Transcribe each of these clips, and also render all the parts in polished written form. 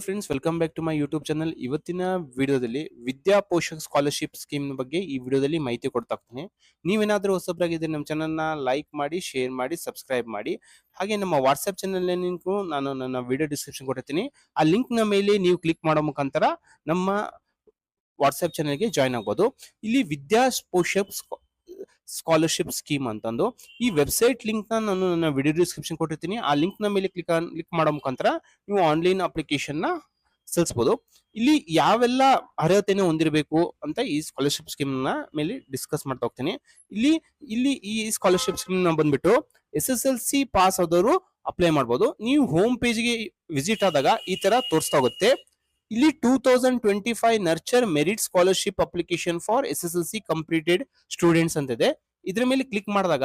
Friends, welcome back to my YouTube channel. ಇವತ್ತಿನ ವಿಡಿಯೋದಲ್ಲಿ ವಿದ್ಯಾ ಪೋಷಕ್ scholarship scheme ಬಗ್ಗೆ ಈ ವಿಡಿಯೋದಲ್ಲಿ ಮಾಹಿತಿ ಕೊಡ್ತಾ ಹೋಗ್ತೀನಿ. ನೀವೇನಾದ್ರೂ ಹೊಸಬ್ರಾಗಿದ್ರೆ ನಮ್ಮ ಚಾನಲ್ನ ಲೈಕ್ ಮಾಡಿ, ಶೇರ್ ಮಾಡಿ, ಸಬ್ಸ್ಕ್ರೈಬ್ ಮಾಡಿ. ಹಾಗೆ ನಮ್ಮ ವಾಟ್ಸ್ಆಪ್ ಚಾನಲ್ ಲಿಂಕ್ ನಾನು ನನ್ನ ವಿಡಿಯೋ ಡಿಸ್ಕ್ರಿಪ್ಷನ್ ಕೊಟ್ಟಿರ್ತೀನಿ. ಆ ಲಿಂಕ್ ನ ಮೇಲೆ ನೀವು ಕ್ಲಿಕ್ ಮಾಡೋ ಮುಖಾಂತರ ನಮ್ಮ ವಾಟ್ಸ್ಆಪ್ ಚಾನಲ್ಗೆ ಜಾಯ್ನ್ ಆಗ್ಬೋದು. ಇಲ್ಲಿ ವಿದ್ಯಾ ಪೋಷಕ್ ಸ್ಕಾಲರ್ಶಿಪ್ ಸ್ಕೀಮ್ ಅಂತಂದು ಈ ವೆಬ್ಸೈಟ್ ಲಿಂಕ್ ನಾನು ನನ್ನ ವಿಡಿಯೋ ಡಿಸ್ಕ್ರಿಪ್ಷನ್ ಕೊಟ್ಟಿರ್ತೀನಿ. ಆ ಲಿಂಕ್ ನ ಮೇಲೆ ಕ್ಲಿಕ್ ಮಾಡೋ ಮುಖಾಂತರ ನೀವು ಆನ್ಲೈನ್ ಅಪ್ಲಿಕೇಶನ್ ನ ಸಲ್ಲಿಸಬಹುದು. ಇಲ್ಲಿ ಯಾವೆಲ್ಲ ಅರ್ಹತೆಯನ್ನು ಹೊಂದಿರಬೇಕು ಅಂತ ಈ ಸ್ಕಾಲರ್ಶಿಪ್ ಸ್ಕೀಮ್ ನ ಮೇಲೆ ಡಿಸ್ಕಸ್ ಮಾಡ್ತಾ ಹೋಗ್ತೀನಿ. ಇಲ್ಲಿ ಇಲ್ಲಿ ಈ ಸ್ಕಾಲರ್ಶಿಪ್ ಸ್ಕೀಮ್ ನ ಬಂದ್ಬಿಟ್ಟು SSLC ಪಾಸ್ ಆದವರು ಅಪ್ಲೈ ಮಾಡಬಹುದು. ನೀವು ಹೋಮ್ ಪೇಜ್ ಗೆ ವಿಸಿಟ್ ಆದಾಗ ಈ ತರ ತೋರಿಸ್ತಾ ಹೋಗುತ್ತೆ. ಇಲ್ಲಿ 2025 nurture merit scholarship application for SSLC completed students ಅಂತ ಇದೆ. ಇದ್ರ ಮೇಲೆ ಕ್ಲಿಕ್ ಮಾಡಿದಾಗ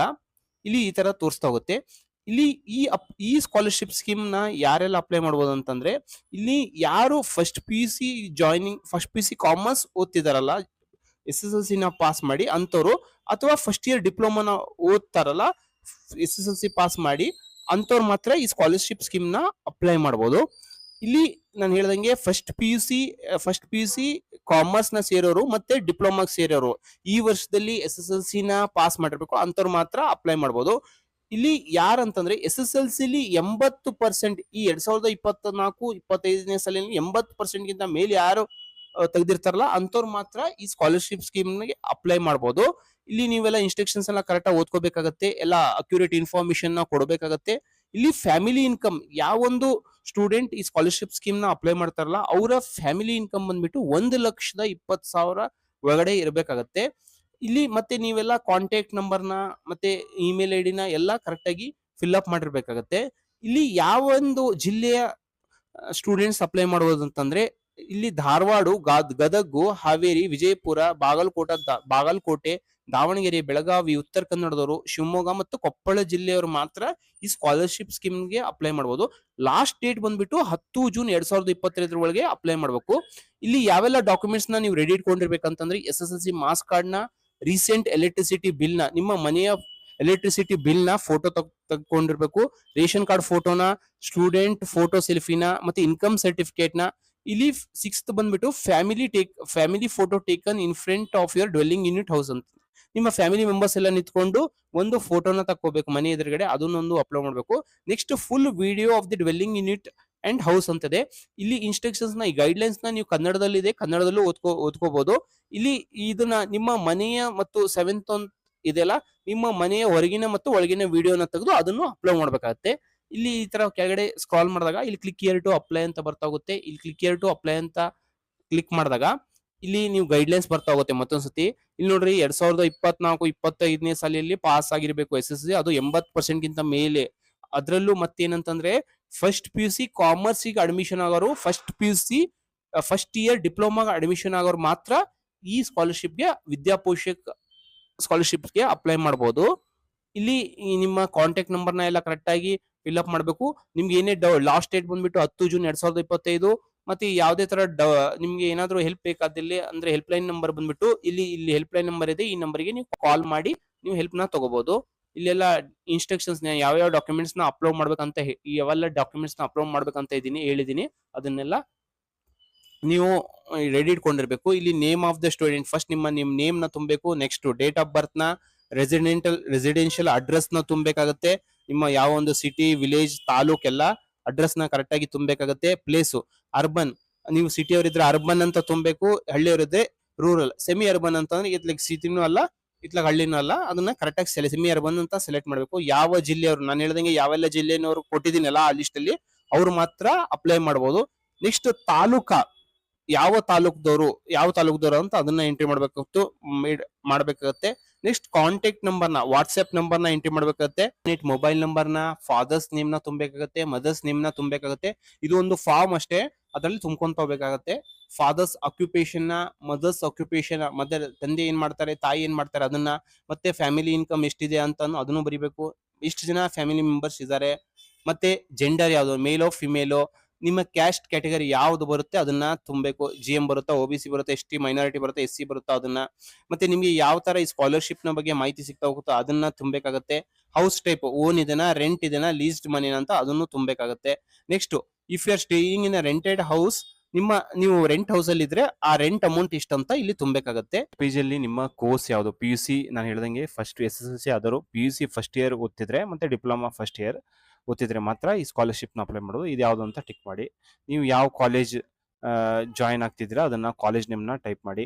ಇಲ್ಲಿ ಈ ತರ ತೋರಿಸ್ತಾ ಹೋಗುತ್ತೆ. ಇಲ್ಲಿ ಈ ಸ್ಕಾಲರ್ಶಿಪ್ ಸ್ಕೀಮ್ ನ ಯಾರೆಲ್ಲ ಅಪ್ಲೈ ಮಾಡಬಹುದು ಅಂತಂದ್ರೆ, ಇಲ್ಲಿ ಯಾರು ಫಸ್ಟ್ PUC ಕಾಮರ್ಸ್ ಓದ್ತಿದಾರಲ್ಲ, SSLC ನ ಪಾಸ್ ಮಾಡಿ ಅಂತವ್ರು, ಅಥವಾ ಫಸ್ಟ್ ಇಯರ್ ಡಿಪ್ಲೊಮಾನ ಓದ್ತಾರಲ್ಲ, SSLC ಪಾಸ್ ಮಾಡಿ ಅಂತವ್ರು ಮಾತ್ರ ಈ ಸ್ಕಾಲರ್ಶಿಪ್ ಸ್ಕೀಮ್ ನ ಅಪ್ಲೈ ಮಾಡಬಹುದು. ಇಲ್ಲಿ ನಾನು ಹೇಳ್ದಂಗೆ first P U C commerce ನ ಸೇರೋರು ಮತ್ತೆ ಡಿಪ್ಲೊಮಾ ಸೇರೋರು ಈ ವರ್ಷದಲ್ಲಿ SSLC ನ ಪಾಸ್ ಮಾಡಿರ್ಬೇಕು, ಅಂತವ್ರು ಮಾತ್ರ ಅಪ್ಲೈ ಮಾಡಬಹುದು. ಇಲ್ಲಿ ಯಾರಂತಂದ್ರೆ SSLC 80%, ಈ 2024-25ನೇ ಸಾಲಿನಲ್ಲಿ 80% ಗಿಂತ ಮೇಲೆ ಯಾರು ತೆಗೆದಿರ್ತಾರಲ್ಲ ಅಂತವ್ರು ಮಾತ್ರ ಈ ಸ್ಕಾಲರ್ಶಿಪ್ ಸ್ಕೀಮ್ ಗೆ ಅಪ್ಲೈ ಮಾಡಬಹುದು. ಇಲ್ಲಿ ನೀವೆಲ್ಲ ಇನ್ಸ್ಟ್ರಕ್ಷನ್ಸ್ ಎಲ್ಲ ಕರೆಕ್ಟ್ ಆಗಿ ಓದ್ಕೋಬೇಕಾಗತ್ತೆ, ಎಲ್ಲ ಅಕ್ಯುರೇಟ್ ಇನ್ಫಾರ್ಮೇಶನ್ ನ ಕೊಡಬೇಕಾಗತ್ತೆ. ಇಲ್ಲಿ ಫ್ಯಾಮಿಲಿ ಇನ್ಕಮ್, ಯಾವೊಂದು ಸ್ಟೂಡೆಂಟ್ ಈ ಸ್ಕಾಲರ್ಶಿಪ್ ಸ್ಕೀಮ್ ನ ಅಪ್ಲೈ ಮಾಡ್ತಾರಲ್ಲ ಅವರ ಫ್ಯಾಮಿಲಿ ಇನ್ಕಮ್ ಬಂದ್ಬಿಟ್ಟು 1,20,000 ಒಳಗಡೆ ಇರಬೇಕಾಗತ್ತೆ. ಇಲ್ಲಿ ಮತ್ತೆ ನೀವೆಲ್ಲ ಕಾಂಟ್ಯಾಕ್ಟ್ ನಂಬರ್ನ ಮತ್ತೆ ಇಮೇಲ್ ID ನ ಎಲ್ಲ ಕರೆಕ್ಟ್ ಆಗಿ ಫಿಲ್ ಅಪ್ ಮಾಡಿರ್ಬೇಕಾಗತ್ತೆ. ಇಲ್ಲಿ ಯಾವೊಂದು ಜಿಲ್ಲೆಯ ಸ್ಟೂಡೆಂಟ್ಸ್ ಅಪ್ಲೈ ಮಾಡಬಹುದು ಅಂತಂದ್ರೆ, ಇಲ್ಲಿ ಧಾರವಾಡ, ಗದಗ, ಹಾವೇರಿ, ವಿಜಯಪುರ, ಬಾಗಲಕೋಟೆ, ದಾವಣಗೆರೆ, ಬೆಳಗಾವಿ, ಉತ್ತರ ಕನ್ನಡದವರು, ಶಿವಮೊಗ್ಗ ಮತ್ತು ಕೊಪ್ಪಳ ಜಿಲ್ಲೆಯವರು ಮಾತ್ರ ಈ ಸ್ಕಾಲರ್ಶಿಪ್ ಸ್ಕೀಮ್ ಗೆ ಅಪ್ಲೈ ಮಾಡಬಹುದು. ಲಾಸ್ಟ್ ಡೇಟ್ ಬಂದ್ಬಿಟ್ಟು 10 ಜೂನ್ 2025 ಒಳಗೆ ಅಪ್ಲೈ ಮಾಡಬೇಕು. ಇಲ್ಲಿ ಯಾವೆಲ್ಲ ಡಾಕ್ಯುಮೆಂಟ್ಸ್ ನ ನೀವು ರೆಡಿ ಇಟ್ಕೊಂಡಿರ್ಬೇಕಂತಂದ್ರೆ, SSLC ಮಾರ್ಕ್ಸ್ ಕಾರ್ಡ್ ನ, ರೀಸೆಂಟ್ ಎಲೆಕ್ಟ್ರಿಸಿಟಿ ಬಿಲ್ ನ, ನಿಮ್ಮ ಮನೆಯ ಎಲೆಕ್ಟ್ರಿಸಿಟಿ ಬಿಲ್ ನ ಫೋಟೋ ತಗೊಂಡಿರ್ಬೇಕು, ರೇಷನ್ ಕಾರ್ಡ್ ಫೋಟೋನ, ಸ್ಟೂಡೆಂಟ್ ಫೋಟೋ ಸೆಲ್ಫಿನ, ಮತ್ತೆ ಇನ್ಕಮ್ ಸರ್ಟಿಫಿಕೇಟ್ ನ. ಇಲ್ಲಿ 6th ಬಂದ್ಬಿಟ್ಟು family photo taken in front of your dwelling unit house ಅಂತ. ನಿಮ್ಮ ಫ್ಯಾಮಿಲಿ ಮೆಂಬರ್ಸ್ ಎಲ್ಲ ನಿಂತ್ಕೊಂಡು ಒಂದು ಫೋಟೋನ ತಕ್ಕೋಬೇಕು ಮನೆ ಎದುರುಗಡೆ, ಅದನ್ನೊಂದು ಅಪ್ಲೋಡ್ ಮಾಡಬೇಕು. Next full video of the dwelling unit and house ಅಂತದೆ. ಇಲ್ಲಿ ಇನ್ಸ್ಟ್ರಕ್ಷನ್ಸ್ ನ, ಈ ಗೈಡ್ಲೈನ್ಸ್ ನ ನೀವು ಕನ್ನಡದಲ್ಲಿದೆ, ಕನ್ನಡದಲ್ಲೂ ಓದ್ಕೋಬಹುದು. ಇಲ್ಲಿ ಇದನ್ನ ನಿಮ್ಮ ಮನೆಯ ಮತ್ತು 7th ಇದೆಲ್ಲ ನಿಮ್ಮ ಮನೆಯ ಹೊರಗಿನ ಮತ್ತು ಒಳಗಿನ ವಿಡಿಯೋನ ತೆಗೆದು ಅದನ್ನು ಅಪ್ಲೋಡ್ ಮಾಡ್ಬೇಕಾಗತ್ತೆ. ಇಲ್ಲಿ ಈ ತರ ಕೆಳಗಡೆ ಸ್ಕ್ರಾಲ್ ಮಾಡಿದಾಗ ಇಲ್ಲಿ ಕ್ಲಿಕ್ ಹಿಯರ್ ಟು ಅಪ್ಲೈ ಅಂತ ಬರ್ತಾ ಹೋಗುತ್ತೆ. ಇಲ್ಲಿ ಕ್ಲಿಕ್ ಹಿಯರ್ ಟು ಅಪ್ಲೈ ಅಂತ ಕ್ಲಿಕ್ ಮಾಡಿದಾಗ ಇಲ್ಲಿ ನೀವು ಗೈಡ್ಲೈನ್ಸ್ ಬರ್ತಾ ಹೋಗುತ್ತೆ ಮತ್ತೊಂದ್ಸತಿ. ಇಲ್ಲಿ ನೋಡ್ರಿ, 2024-25ನೇ ಸಾಲಿನಲ್ಲಿ ಪಾಸ್ ಆಗಿರ್ಬೇಕು SSLC, ಅದು 80% ಗಿಂತ ಮೇಲೆ. ಅದರಲ್ಲೂ ಮತ್ತೇನಂತಂದ್ರೆ ಫಸ್ಟ್ PUC ಕಾಮರ್ಸ್ ಗೆ ಅಡ್ಮಿಷನ್ ಆಗೋರು, ಫಸ್ಟ್ ಇಯರ್ ಡಿಪ್ಲೊಮಾ ಅಡ್ಮಿಷನ್ ಆಗೋರು ಮಾತ್ರ ಈ ಸ್ಕಾಲರ್ಶಿಪ್ ಗೆ, ವಿದ್ಯಾ ಪೋಷಕ್ ಸ್ಕಾಲರ್ಶಿಪ್ ಗೆ ಅಪ್ಲೈ ಮಾಡಬಹುದು. ಇಲ್ಲಿ ನಿಮ್ಮ ಕಾಂಟ್ಯಾಕ್ಟ್ ನಂಬರ್ ನ ಎಲ್ಲ ಕರೆಕ್ಟ್ ಆಗಿ ಫಿಲ್ ಅಪ್ ಮಾಡಬೇಕು. ನಿಮ್ಗೆ ಏನೇ ಲಾಸ್ಟ್ ಡೇಟ್ ಬಂದ್ಬಿಟ್ಟು 10 ಜೂನ್ 2025. ಮತ್ತೆ ಯಾವುದೇ ತರ ನಿಮ್ಗೆ ಏನಾದ್ರು ಹೆಲ್ಪ್ ಬೇಕಾದಲ್ಲಿ ಅಂದ್ರೆ ಹೆಲ್ಪ್ ಲೈನ್ ನಂಬರ್ ಬಂದ್ಬಿಟ್ಟು ಇಲ್ಲಿ ಹೆಲ್ಪ್ ಲೈನ್ ನಂಬರ್ ಇದೆ, ಈ ನಂಬರ್ಗೆ ನೀವು ಕಾಲ್ ಮಾಡಿ ನೀವು ಹೆಲ್ಪ್ ನ ತಗೋಬಹುದು. ಇಲ್ಲೆಲ್ಲ ಇನ್ಸ್ಟ್ರಕ್ಷನ್ಸ್ ಯಾವ ಡಾಕ್ಯುಮೆಂಟ್ಸ್ ನ ಅಪ್ಲೋಡ್ ಮಾಡ್ಬೇಕಂತ, ಯಾವೆಲ್ಲ ಡಾಕ್ಯುಮೆಂಟ್ಸ್ ನ ಅಪ್ಲೋಡ್ ಮಾಡ್ಬೇಕಂತ ಹೇಳಿದೀನಿ, ಅದನ್ನೆಲ್ಲ ನೀವು ರೆಡಿ ಇಟ್ಕೊಂಡಿರ್ಬೇಕು. ಇಲ್ಲಿ name of the student, first ನಿಮ್ಮ ನೇಮ್ ನ ತುಂಬಬೇಕು. ನೆಕ್ಸ್ಟ್ ಡೇಟ್ ಆಫ್ ಬರ್ತ್ ನ, ರೆಸಿಡೆನ್ಷಿಯಲ್ ಅಡ್ರೆಸ್ ನ ತುಂಬಬೇಕಾಗತ್ತೆ. ನಿಮ್ಮ ಯಾವ ಒಂದು ಸಿಟಿ, ವಿಲೇಜ್, ತಾಲೂಕ್ ಎಲ್ಲ ಅಡ್ರೆಸ್ ನ ಕರೆಕ್ಟ್ ಆಗಿ ತುಂಬಬೇಕಾಗತ್ತೆ. ಪ್ಲೇಸು ಅರ್ಬನ್, ನೀವು ಸಿಟಿ ಅವರಿದ್ರೆ ಅರ್ಬನ್ ಅಂತ ತುಂಬಬೇಕು, ಹಳ್ಳಿಯವರಿದ್ರೆ ರೂರಲ್. ಸೆಮಿ ಅರ್ಬನ್ ಅಂತಂದ್ರೆ ಇತ್ಲಾಗ ಸಿಟಿನೂ ಅಲ್ಲ, ಇತ್ಲಾಗ ಹಳ್ಳಿನೂ ಅಲ್ಲ, ಅದನ್ನ ಕರೆಕ್ಟ್ ಆಗಿ ಸೆಮಿ ಅರ್ಬನ್ ಅಂತ ಸೆಲೆಕ್ಟ್ ಮಾಡಬೇಕು. ಯಾವ ಜಿಲ್ಲೆಯವರು, ನಾನು ಹೇಳ್ದಂಗೆ ಯಾವೆಲ್ಲ ಜಿಲ್ಲೆನವರು ಕೊಟ್ಟಿದ್ದೀನಲ್ಲ ಆ ಲಿಸ್ಟ್ ಅಲ್ಲಿ ಅವ್ರು ಮಾತ್ರ ಅಪ್ಲೈ ಮಾಡಬಹುದು. ನೆಕ್ಸ್ಟ್ ತಾಲೂಕಾ, ಯಾವ ತಾಲೂಕ್ದವರು ಅಂತ ಅದನ್ನ ಎಂಟ್ರಿ ಮಾಡ್ಬೇಕಾಗತ್ತೆ. ನೆಕ್ಸ್ಟ್ ಕಾಂಟ್ಯಾಕ್ಟ್ ನಂಬರ್ ನ, ವಾಟ್ಸ್ಆಪ್ ನಂಬರ್ ನ ಎಂಟ್ರಿ ಮಾಡ್ಬೇಕಾಗತ್ತೆ. ಮೊಬೈಲ್ ನಂಬರ್ ನ, ಫಾದರ್ಸ್ ನೇಮ್ ನ ತುಂಬಬೇಕಾಗತ್ತೆ, ಮದರ್ಸ್ ನೇಮ್ ನ ತುಂಬಬೇಕಾಗತ್ತೆ. ಇದು ಒಂದು ಫಾರ್ಮ್ ಅಷ್ಟೇ, ಅದರಲ್ಲಿ ತುಂಬ್ಕೊಂತ ಹೋಗ್ಬೇಕಾಗತ್ತೆ. ಫಾದರ್ಸ್ ಆಕ್ಯುಪೇಷನ್ ನ, ಮದರ್ಸ್ ಆಕ್ಯುಪೇಷನ್, ತಂದೆ ಏನ್ ಮಾಡ್ತಾರೆ, ತಾಯಿ ಏನ್ ಮಾಡ್ತಾರೆ ಅದನ್ನ, ಮತ್ತೆ ಫ್ಯಾಮಿಲಿ ಇನ್ಕಮ್ ಎಷ್ಟಿದೆ ಅಂತ ಅದನ್ನು ಬರಿಬೇಕು. ಎಷ್ಟು ಜನ ಫ್ಯಾಮಿಲಿ ಮೆಂಬರ್ಸ್ ಇದ್ದಾರೆ, ಮತ್ತೆ ಜೆಂಡರ್ ಯಾವ್ದು, ಮೇಲೋ ಫಿಮೇಲೋ, ನಿಮ್ಮ ಕ್ಯಾಸ್ಟ್ ಕ್ಯಾಟಗರಿ ಯಾವ್ದು ಬರುತ್ತೆ ಅದನ್ನ ತುಂಬಬೇಕು. GM ಬರುತ್ತಾ, OBC ಬರುತ್ತೆ, ST ಮೈನಾರಿಟಿ ಬರುತ್ತೆ, SC ಬರುತ್ತಾ ಅದನ್ನ. ಮತ್ತೆ ನಿಮ್ಗೆ ಯಾವ ತರ ಈ ಸ್ಕಾಲರ್ಶಿಪ್ ನ ಬಗ್ಗೆ ಮಾಹಿತಿ ಸಿಗ್ತಾ ಹೋಗುತ್ತೋ ಅದನ್ನ ತುಂಬಬೇಕಾಗತ್ತೆ. ಹೌಸ್ ಟೈಪ್, ಓನ್ ಇದೆನಾ, ರೆಂಟ್ ಇದೆನಾ, ಲೀಸ್ಡ್ ಮನೇನ ಅಂತ ಅದನ್ನು ತುಂಬಬೇಕಾಗತ್ತೆ. Next if you are staying in a rented house, ನೀವು ರೆಂಟ್ ಹೌಸ್ ಅಲ್ಲಿ ಇದ್ರೆ ಆ ರೆಂಟ್ ಅಮೌಂಟ್ ಇಷ್ಟ ಅಂತ ಇಲ್ಲಿ ತುಂಬಬೇಕಾಗತ್ತೆ. ಪೇಜಲ್ಲಿ ನಿಮ್ಮ ಕೋರ್ಸ್ ಯಾವುದು, ಪಿ ಯು ಸಿ ನಾನು ಹೇಳ್ದಂಗೆ ಫಸ್ಟ್ SSLC ಆದರೂ P U C first year ಓದ್ತಿದ್ರೆ ಮತ್ತೆ ಡಿಪ್ಲೊಮಾ ಫಸ್ಟ್ ಇಯರ್ ಓದ್ತಿದ್ರೆ ಮಾತ್ರ ಈ ಸ್ಕಾಲರ್ಶಿಪ್ನ ಅಪ್ಲೈ ಮಾಡೋದು. ಇದು ಯಾವುದು ಅಂತ ಟಿಕ್ ಮಾಡಿ. ನೀವು ಯಾವ ಕಾಲೇಜ್ ಜಾಯಿನ್ ಆಗ್ತಿದ್ದೀರಾ ಅದನ್ನ ಕಾಲೇಜ್ ನೇಮ್ನ ಟೈಪ್ ಮಾಡಿ.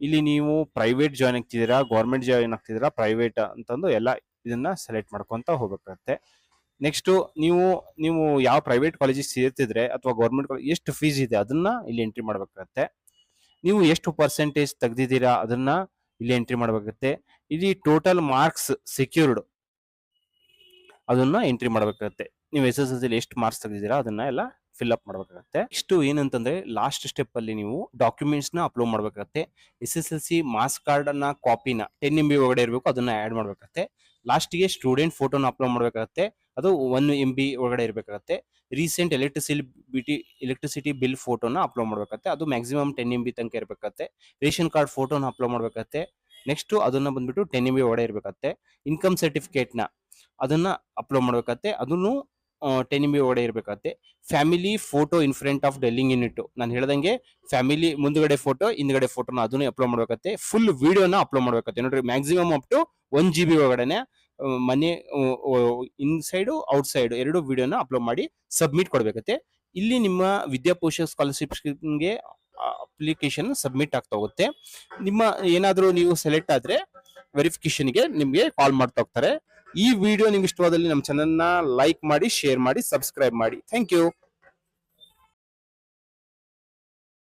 ಇಲ್ಲಿ ನೀವು ಪ್ರೈವೇಟ್ ಜಾಯಿನ್ ಆಗ್ತಿದ್ದೀರಾ, ಗೌರ್ಮೆಂಟ್ ಜಾಯಿನ್ ಆಗ್ತಿದ್ದೀರಾ, ಪ್ರೈವೇಟ್ ಅಂತಂದು ಎಲ್ಲ ಇದನ್ನ ಸೆಲೆಕ್ಟ್ ಮಾಡ್ಕೊಂತ ಹೋಗ್ಬೇಕಾಗತ್ತೆ. ನೆಕ್ಸ್ಟ್ ನೀವು ಯಾವ ಪ್ರೈವೇಟ್ ಕಾಲೇಜಿಗೆ ಸೇರ್ತಿದ್ರೆ ಅಥವಾ ಗೌರ್ಮೆಂಟ್ ಕಾಲೇಜ್ ಎಷ್ಟು ಫೀಸ್ ಇದೆ ಅದನ್ನ ಇಲ್ಲಿ ಎಂಟ್ರಿ ಮಾಡ್ಬೇಕಾಗತ್ತೆ. ನೀವು ಎಷ್ಟು ಪರ್ಸೆಂಟೇಜ್ ತೆಗ್ದಿದ್ದೀರಾ ಅದನ್ನ ಇಲ್ಲಿ ಎಂಟ್ರಿ ಮಾಡ್ಬೇಕಾಗತ್ತೆ. ಇಲ್ಲಿ ಟೋಟಲ್ ಮಾರ್ಕ್ಸ್ ಸೆಕ್ಯೂರ್ಡ್ ಅದನ್ನ ಎಂಟ್ರಿ ಮಾಡ್ಬೇಕಾಗತ್ತೆ. ನೀವು SSLC ಎಷ್ಟು ಮಾರ್ಕ್ಸ್ ತೆಗೆದಿದ್ದೀರಾ ಅದನ್ನ ಎಲ್ಲ ಫಿಲ್ ಅಪ್ ಮಾಡ್ಬೇಕಾಗತ್ತೆ. ಇಷ್ಟು ಏನಂತಂದ್ರೆ ಲಾಸ್ಟ್ ಸ್ಟೆಪ್ ಅಲ್ಲಿ ನೀವು ಡಾಕ್ಯುಮೆಂಟ್ಸ್ ನ ಅಪ್ಲೋಡ್ ಮಾಡ್ಬೇಕಾಗತ್ತೆ. SSLC ಮಾರ್ಕ್ಸ್ ಕಾರ್ಡ್ ನ ಕಾಪಿನ 10 MB ಒಳಗಡೆ ಇರಬೇಕು, ಅದನ್ನ ಆಡ್ ಮಾಡ್ಬೇಕಾಗತ್ತೆ. ಲಾಸ್ಟ್ಗೆ ಸ್ಟೂಡೆಂಟ್ ಫೋಟೋನ ಅಪ್ಲೋಡ್ ಮಾಡ್ಬೇಕಾಗತ್ತೆ, ಅದು 1 MB ಒಳಗಡೆ ಇರಬೇಕಾಗತ್ತೆ. ರೀಸೆಂಟ್ ಎಲೆಕ್ಟ್ರಿಸಿಟಿ ಬಿಲ್ ಫೋಟೋನ ಅಪ್ಲೋಡ್ ಮಾಡ್ಬೇಕಾಗತ್ತೆ, ಅದು ಮ್ಯಾಕ್ಸಿಮಮ್ 10 MB ತನಕ ಇರಬೇಕಾಗತ್ತೆ. ರೇಷನ್ ಕಾರ್ಡ್ ಫೋಟೋನ ಅಪ್ಲೋಡ್ ಮಾಡ್ಬೇಕಾಗತ್ತೆ. ನೆಕ್ಸ್ಟ್ ಅದನ್ನ ಬಂದ್ಬಿಟ್ಟು 10 MB ಒಳಗಡೆ ಇರಬೇಕಾಗತ್ತೆ. ಇನ್ಕಮ್ ಸರ್ಟಿಫಿಕೇಟ್ನ ಅದನ್ನ ಅಪ್ಲೋಡ್ ಮಾಡ್ಬೇಕಾಗತ್ತೆ, ಅದನ್ನು 10 MB ಒಳಗಡೆ ಇರಬೇಕಾಗತ್ತೆ. Family photo in front of dwelling unit, ನಾನು ಹೇಳ್ದಂಗೆ ಫ್ಯಾಮಿಲಿ ಮುಂದ್ಗಡೆ ಫೋಟೋ ಹಿಂದ್ಗಡೆ ಫೋಟೋನ ಅದನ್ನ ಅಪ್ಲೋಡ್ ಮಾಡ್ಬೇಕಾಗತ್ತೆ. ಫುಲ್ ವಿಡಿಯೋನ ಅಪ್ಲೋಡ್ ಮಾಡ್ಬೇಕಾಗತ್ತೆ. ನೋಡ್ರಿ ಮ್ಯಾಕ್ಸಿಮಮ್ ಅಪ್ ಟು 1 GB ಒಳಗಡೆನೆ ಮನೆ ಇನ್ಸೈಡ್ ಔಟ್ ಸೈಡ್ ಎರಡು ವಿಡಿಯೋನ ಅಪ್ಲೋಡ್ ಮಾಡಿ ಸಬ್ಮಿಟ್ ಕೊಡ್ಬೇಕತ್ತೆ. ಇಲ್ಲಿ ನಿಮ್ಮ ವಿದ್ಯಾಪೋಷಕ ಸ್ಕಾಲರ್ಶಿಪ್ ಸ್ಕೀಮ್ಗೆ ಅಪ್ಲಿಕೇಶನ್ ಸಬ್ಮಿಟ್ ಆಗ್ತಾ ಹೋಗುತ್ತೆ. ನಿಮ್ಮ ಏನಾದರೂ ನೀವು ಸೆಲೆಕ್ಟ್ ಆದ್ರೆ ವೆರಿಫಿಕೇಶನ್ಗೆ ನಿಮಗೆ ಕಾಲ್ ಮಾಡ್ತಾ ಹೋಗ್ತಾರೆ. ಈ ವಿಡಿಯೋ ನಿಮ್ಗೆ ಇಷ್ಟವಾದಲ್ಲಿ ನಮ್ಮ ಚಾನಲ್ನ ಲೈಕ್ ಮಾಡಿ, ಶೇರ್ ಮಾಡಿ, ಸಬ್ಸ್ಕ್ರೈಬ್ ಮಾಡಿ. Thank you.